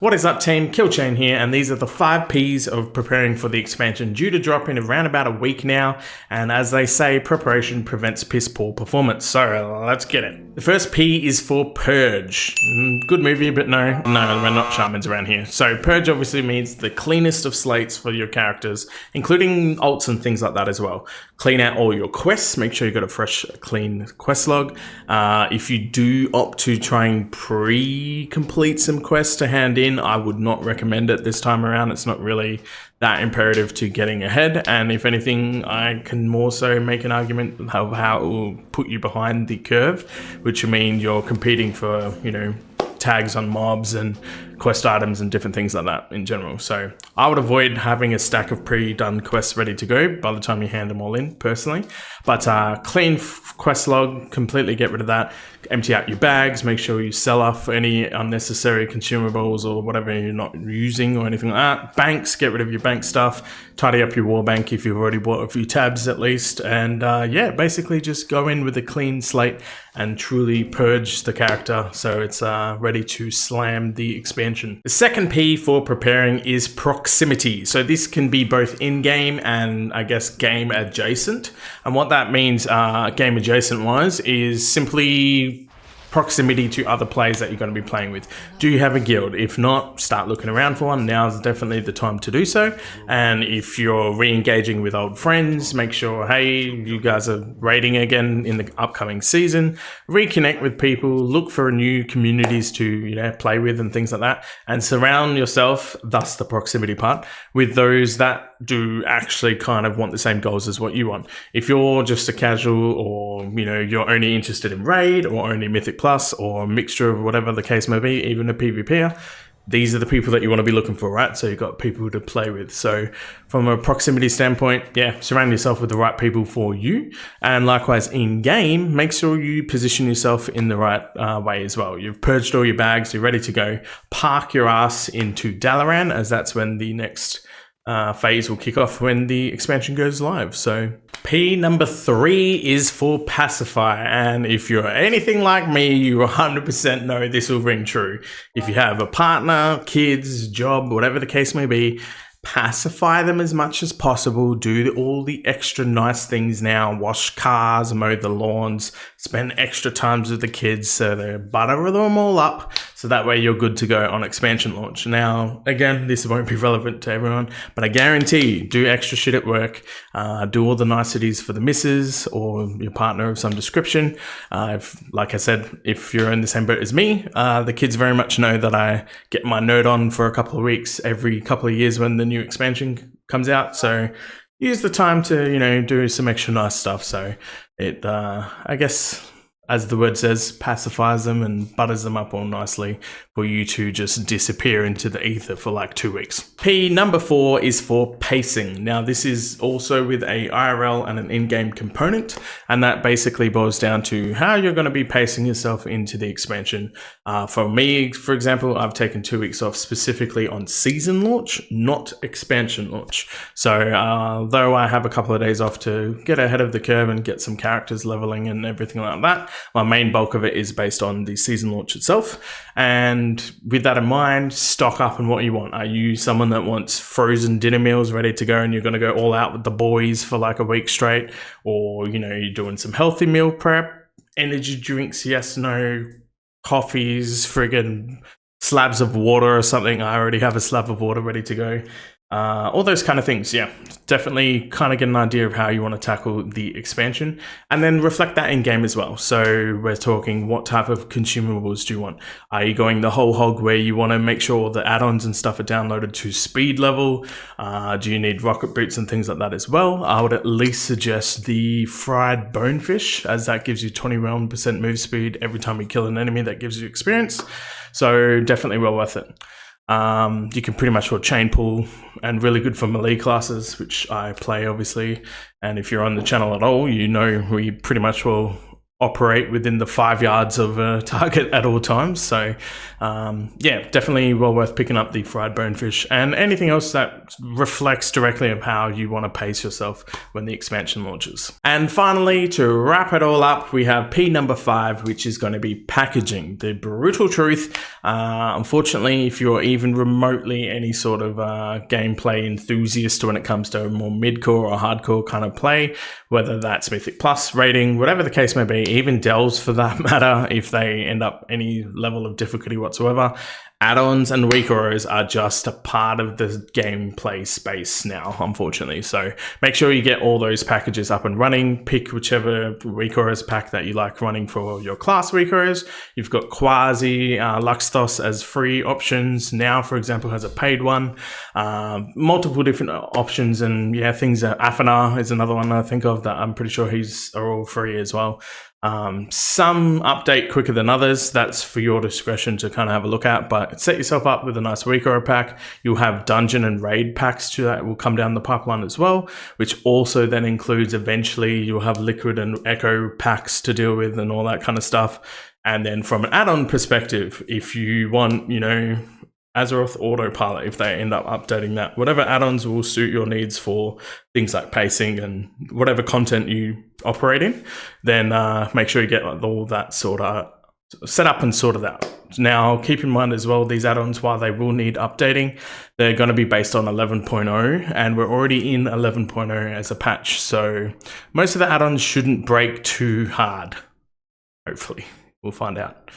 What is up, team? Killchain here, and these are the 5 P's of preparing for the expansion, due to drop in around about a week now. And as they say, preparation prevents piss poor performance. So let's get it. The first P is for Purge. Good movie, but no, we're not shamans around here. So Purge obviously means the cleanest of slates for your characters, including alts and things like that as well. Clean out all your quests. Make sure you got a fresh, clean quest log. If you do opt to try and pre-complete some quests to hand in, I would not recommend it this time around. It's not really that imperative to getting ahead, and if anything, I can more so make an argument of how it will put you behind the curve, which will mean you're competing for, tags on mobs and quest items and different things like that in general. So I would avoid having a stack of pre-done quests ready to go by the time you hand them all in, personally. But clean quest log, completely get rid of that. Empty out your bags, make sure you sell off any unnecessary consumables or whatever you're not using or anything like that. Banks, get rid of your bank stuff. Tidy up your war bank if you've already bought a few tabs at least. And yeah, basically just go in with a clean slate and truly purge the character so it's ready to slam the expansion. The second P for preparing is proximity. So this can be both in-game and I guess game adjacent. And what that means game adjacent wise is simply proximity to other players that you're going to be playing with. Do you have a guild? If not, start looking around for one. Now's definitely the time to do so. And if you're re-engaging with old friends, make sure, hey, you guys are raiding again in the upcoming season. Reconnect with people, look for new communities to play with and things like that, and surround yourself, thus the proximity part, with those that do actually kind of want the same goals as what you want. If you're just a casual, or you're only interested in raid or only Mythic Plus or a mixture of whatever the case may be, even a PvPer, these are the people that you want to be looking for, right? So you've got people to play with. So from a proximity standpoint, yeah, surround yourself with the right people for you. And likewise in game, make sure you position yourself in the right way as well. You've purged all your bags, you're ready to go. Park your ass into Dalaran, as that's when the next phase will kick off when the expansion goes live. So P number 3 is for pacify, and if you're anything like me, you 100% know this will ring true. If you have a partner, kids, job, whatever the case may be, pacify them as much as possible. Do all the extra nice things now. Wash cars, mow the lawns, spend extra times with the kids so they butter them all up, so that way you're good to go on expansion launch. Now, again, this won't be relevant to everyone, but I guarantee you, do extra shit at work, do all the niceties for the missus or your partner of some description. Like I said, if you're in the same boat as me, the kids very much know that I get my nerd on for a couple of weeks every couple of years when the new expansion comes out. So use the time to, do some extra nice stuff. So it, I guess, as the word says, pacifies them and butters them up all nicely for you to just disappear into the ether for like 2 weeks. P number 4 is for pacing. Now, this is also with a IRL and an in-game component, and that basically boils down to how you're going to be pacing yourself into the expansion. For me, for example, I've taken 2 weeks off specifically on season launch, not expansion launch. So though I have a couple of days off to get ahead of the curve and get some characters leveling and everything like that, my main bulk of it is based on the season launch itself. And with that in mind, stock up on what you want. Are you someone that wants frozen dinner meals ready to go and you're going to go all out with the boys for like a week straight? Or, you're doing some healthy meal prep, energy drinks, yes, no, coffees, friggin' slabs of water or something. I already have a slab of water ready to go. All those kind of things. Yeah, definitely kind of get an idea of how you want to tackle the expansion, and then reflect that in game as well. So we're talking, what type of consumables do you want? Are you going the whole hog where you want to make sure all the add-ons and stuff are downloaded to speed level? Do you need rocket boots and things like that as well? I would at least suggest the fried bonefish, as that gives you 21% move speed every time you kill an enemy. That gives you experience. So definitely well worth it. You can pretty much chain pull, and really good for melee classes, which I play obviously. And if you're on the channel at all, we pretty much will operate within the 5 yards of a target at all times. So yeah, definitely well worth picking up the fried bonefish and anything else that reflects directly of how you want to pace yourself when the expansion launches. And finally, to wrap it all up, we have P number 5, which is going to be packaging. The brutal truth, unfortunately, if you're even remotely any sort of gameplay enthusiast when it comes to a more mid-core or hardcore kind of play, whether that's Mythic Plus rating, whatever the case may be, even Delves for that matter, if they end up any level of difficulty whatsoever, add-ons and weak auras are just a part of the gameplay space now, unfortunately. So make sure you get all those packages up and running. Pick whichever weak auras pack that you like running for your class weak auras. You've got Quasi, Luxthos as free options. Now, for example, has a paid one. Multiple different options, and yeah, things that Afanar is another one I think of that I'm pretty sure are all free as well. Some update quicker than others. That's for your discretion to kind of have a look at, but set yourself up with a nice weak aura pack. You'll have dungeon and raid packs to that will come down the pipeline as well, which also then includes eventually you'll have liquid and echo packs to deal with and all that kind of stuff. And then from an add-on perspective, if you want, you know, Azeroth Autopilot, if they end up updating that, whatever add-ons will suit your needs for things like pacing and whatever content you operate in, then make sure you get all that sort of set up and sorted out. Now, keep in mind as well, these add-ons, while they will need updating, they're going to be based on 11.0, and we're already in 11.0 as a patch, so most of the add-ons shouldn't break too hard. Hopefully, we'll find out.